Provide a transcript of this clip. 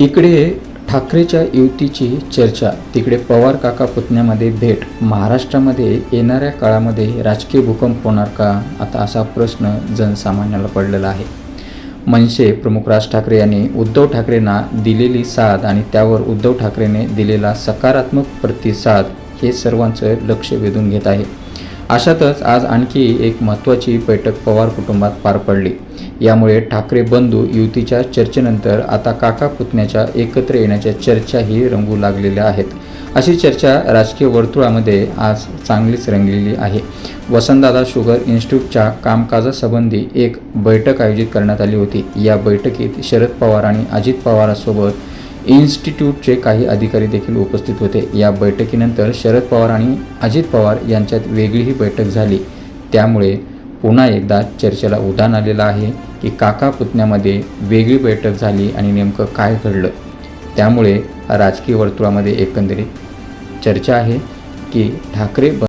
इकडे ठाकरेच्या युतीची चर्चा, तिकडे पवार काका पुतण्यामध्ये भेट. महाराष्ट्रामध्ये येणाऱ्या काळामध्ये राजकीय भूकंप होणार का, आता असा प्रश्न जनसामान्याला पडलेला आहे. मनसे प्रमुख राज ठाकरे यांनी उद्धव ठाकरेंना दिलेली साथ आणि त्यावर उद्धव ठाकरेंनी दिलेला सकारात्मक प्रतिसाद हे सर्वांचं लक्ष वेधून घेत आहे. अशातच आज आणखी एक महत्त्वाची बैठक पवार कुटुंबात पार पडली. यामुळे ठाकरे बंधू युतीच्या चर्चेनंतर आता काका पुतण्याच्या एकत्र येण्याच्या चर्चाही रंगू लागलेल्या आहेत. अशी चर्चा राजकीय वर्तुळामध्ये आज चांगलीच रंगलेली आहे. वसंतदादा शुगर इन्स्टिट्यूटच्या कामकाजासंबंधी एक बैठक आयोजित करण्यात आली होती. या बैठकीत शरद पवार आणि अजित पवारांसोबत इन्स्टिट्यूटचे काही अधिकारी देखील उपस्थित होते. या बैठकीनंतर शरद पवार आणि अजित पवार यांच्यात वेगळीही बैठक झाली. त्यामुळे पुन्हा एकदा चर्चेला उधाण आलेलं आहे की काका पुतण्यामध्ये वेगळी बैठक झाली आणि नेमकं काय घडलं. त्यामुळे राजकीय वर्तुळामध्ये एकंदरीत चर्चा आहे की ठाकरे